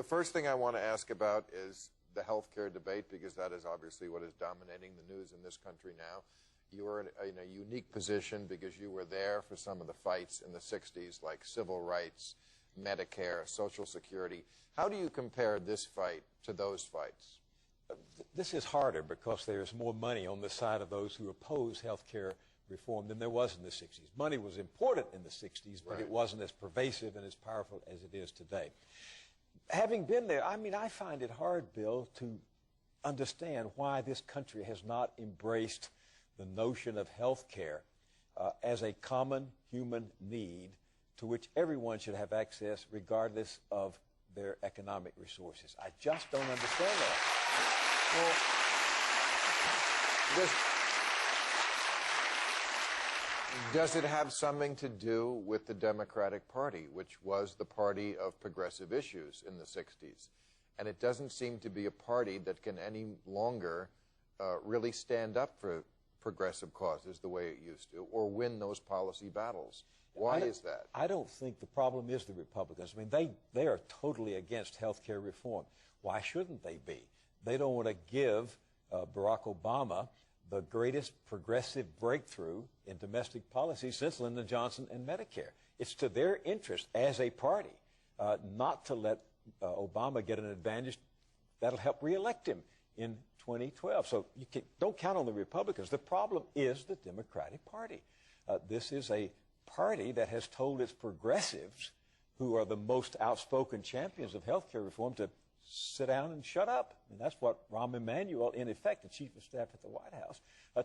The first thing I want to ask about is the health care debate, because that is obviously what is dominating the news in this country now. You are in a unique position because you were there for some of the fights in the 60s, like civil rights, Medicare, Social Security. How do you compare this fight to those fights? This is harder because there's more money on the side of those who oppose health care reform than there was in the 60s. Money was important in the 60s, but it wasn't as pervasive and as powerful as it is today. Having been there, I mean, I find it hard, Bill, to understand why this country has not embraced the notion of health care as a common human need to which everyone should have access regardless of their economic resources. I just don't understand that. Well, does it have something to do with the Democratic Party, which was the party of progressive issues in the 60s? And it doesn't seem to be a party that can any longer really stand up for progressive causes the way it used to, or win those policy battles. Why is that? I don't think the problem is the Republicans. I mean, they are totally against health care reform. Why shouldn't they be? They don't want to give Barack Obama the greatest progressive breakthrough in domestic policy since Lyndon Johnson and Medicare. It's to their interest as a party not to let Obama get an advantage that'll help reelect him in 2012. So don't count on the Republicans. The problem is the Democratic Party. This is a party that has told its progressives, who are the most outspoken champions of health care reform, to sit down and shut up. And that's what Rahm Emanuel, in effect, the chief of staff at the White House,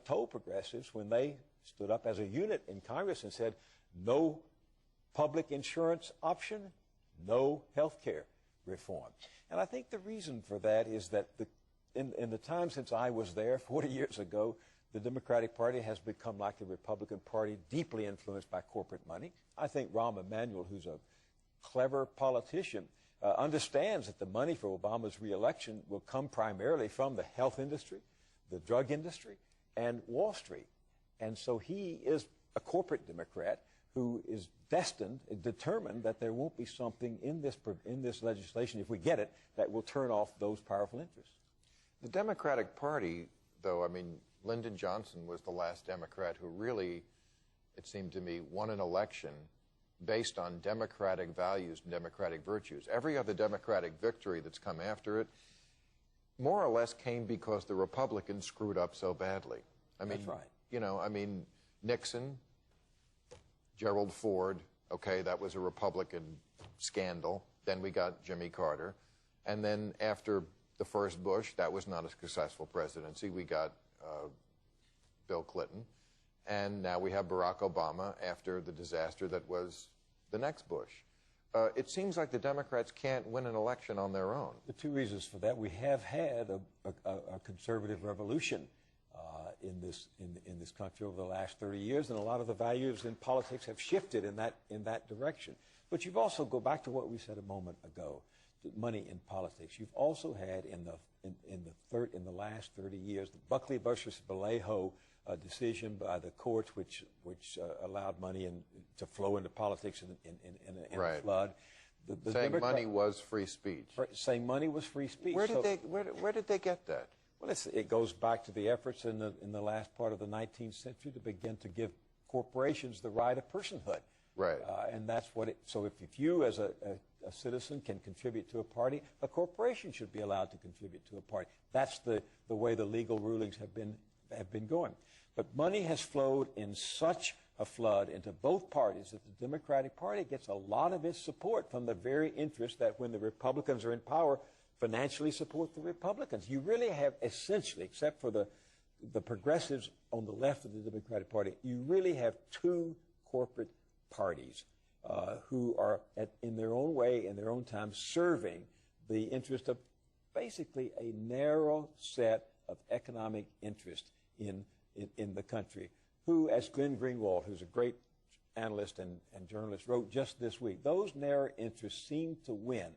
told progressives when they stood up as a unit in Congress and said, no public insurance option, no health care reform. And I think the reason for that is that in the time since I was there, 40 years ago, the Democratic Party has become like the Republican Party, deeply influenced by corporate money. I think Rahm Emanuel, who's a clever politician, understands that the money for Obama's reelection will come primarily from the health industry, the drug industry, and Wall Street. And so he is a corporate Democrat who is destined, determined that there won't be something in this legislation, if we get it, that will turn off those powerful interests. The Democratic Party, though, I mean, Lyndon Johnson was the last Democrat who really, it seemed to me, won an election based on democratic values and democratic virtues. Every other Democratic victory that's come after it more or less came because the Republicans screwed up so badly. I mean, that's right. You know, I mean, Nixon, Gerald Ford, okay, that was a Republican scandal. Then we got Jimmy Carter. And then after the first Bush, that was not a successful presidency. We got Bill Clinton. And now we have Barack Obama after the disaster that was the next Bush. It seems like the Democrats can't win an election on their own. The two reasons for that: we have had a conservative revolution in this country over the last 30 years, and a lot of the values in politics have shifted in that direction. But you've also, go back to what we said a moment ago, money in politics. You've also had in the last 30 years the Buckley versus Vallejo decision by the courts, which allowed money to flow into politics in a flood. Saying money was free speech. Saying money was free speech. Where did they get that? Well, it goes back to the efforts in the last part of the 19th century to begin to give corporations the right of personhood. Right. And that's what it. So if you as a citizen can contribute to a party, a corporation should be allowed to contribute to a party. That's the way the legal rulings have been going. But money has flowed in such a flood into both parties that the Democratic Party gets a lot of its support from the very interest that when the Republicans are in power, financially support the Republicans. You really have essentially, except for the progressives on the left of the Democratic Party, you really have two corporate parties who are, in their own way, in their own time, serving the interest of basically a narrow set of economic interest in the country, who, as Glenn Greenwald, who's a great analyst and journalist, wrote just this week, those narrow interests seem to win,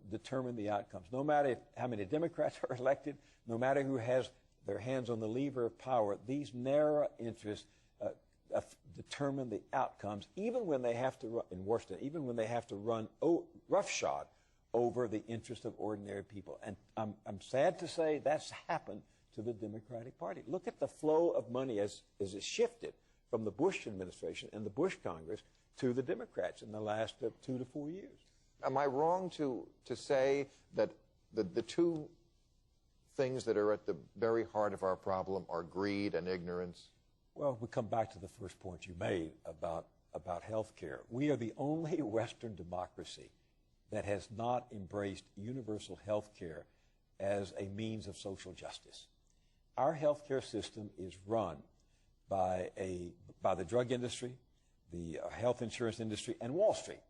determine the outcomes. No matter how many Democrats are elected, no matter who has their hands on the lever of power, these narrow interests determine the outcomes, even when they have to run, in Washington, even when they have to run roughshod over the interest of ordinary people. And I'm sad to say that's happened to the Democratic Party. Look at the flow of money as it shifted from the Bush administration and the Bush Congress to the Democrats in the last 2 to 4 years. Am I wrong to say that the two things that are at the very heart of our problem are greed and ignorance? Well, we come back to the first point you made about health care. We are the only Western democracy that has not embraced universal health care as a means of social justice. Our health care system is run by the drug industry, the health insurance industry, and Wall Street,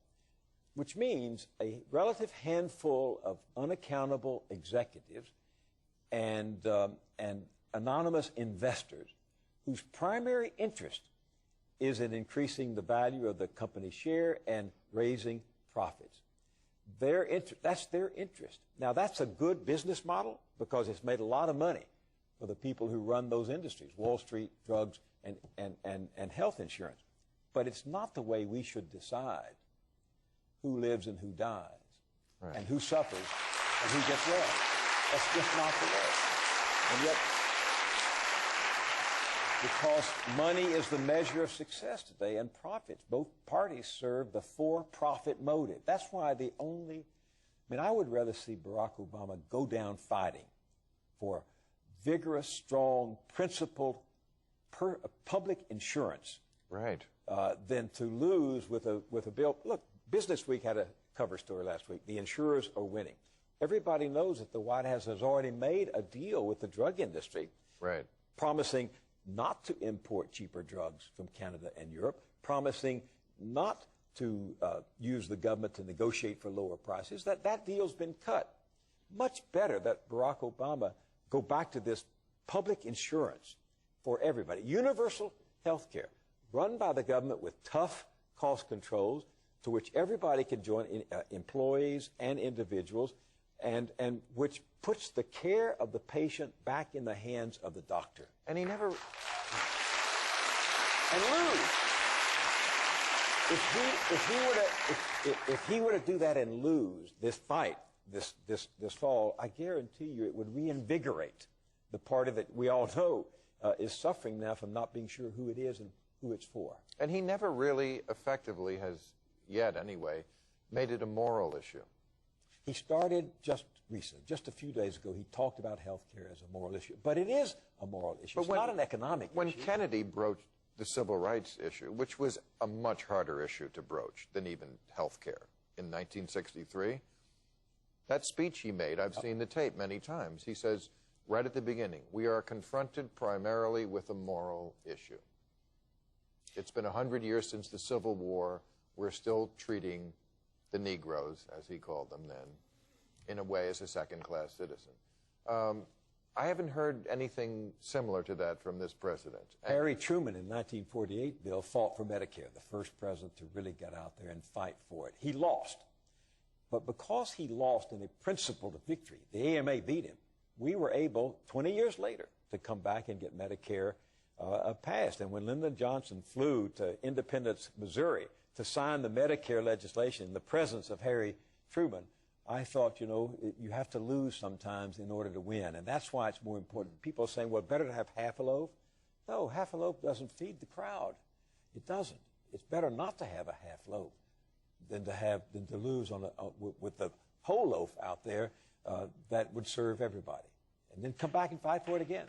which means a relative handful of unaccountable executives and anonymous investors whose primary interest is in increasing the value of the company's share and raising profits. That's their interest. Now, that's a good business model because it's made a lot of money for the people who run those industries, Wall Street, drugs, and health insurance. But it's not the way we should decide who lives and who dies, right, and who suffers and who gets well. That's just not the way. And yet, because money is the measure of success today and profits, both parties serve the for-profit motive. That's why I would rather see Barack Obama go down fighting for vigorous, strong, principled public insurance, right, than to lose with a bill. Look, Business Week had a cover story last week. The insurers are winning. Everybody knows that the White House has already made a deal with the drug industry, right, promising not to import cheaper drugs from Canada and Europe, promising not to use the government to negotiate for lower prices. That deal's been cut. Much better that Barack Obama go back to this public insurance for everybody. Universal health care run by the government with tough cost controls to which everybody can join, employees and individuals, and which puts the care of the patient back in the hands of the doctor. And he never... And lose. If he were to do that and lose this fight, this fall, I guarantee you it would reinvigorate the party that we all know is suffering now from not being sure who it is and who it's for. And he never really effectively has, yet anyway, made it a moral issue. He started just recently, just a few days ago, he talked about health care as a moral issue. But it is a moral issue. It's not an economic issue. When Kennedy broached the civil rights issue, which was a much harder issue to broach than even health care in 1963, that speech he made, I've seen the tape many times, he says, right at the beginning, we are confronted primarily with a moral issue. It's been 100 years since the Civil War. We're still treating the Negroes, as he called them then, in a way as a second-class citizen. I haven't heard anything similar to that from this president. Harry Truman in 1948, Bill, fought for Medicare, the first president to really get out there and fight for it. He lost. But because he lost in a principled victory, the AMA beat him, we were able, 20 years later, to come back and get Medicare passed. And when Lyndon Johnson flew to Independence, Missouri, to sign the Medicare legislation in the presence of Harry Truman, I thought, you have to lose sometimes in order to win. And that's why it's more important. People are saying, well, better to have half a loaf. No, half a loaf doesn't feed the crowd. It doesn't. It's better not to have a half loaf than to lose with the whole loaf out there that would serve everybody. And then come back and fight for it again.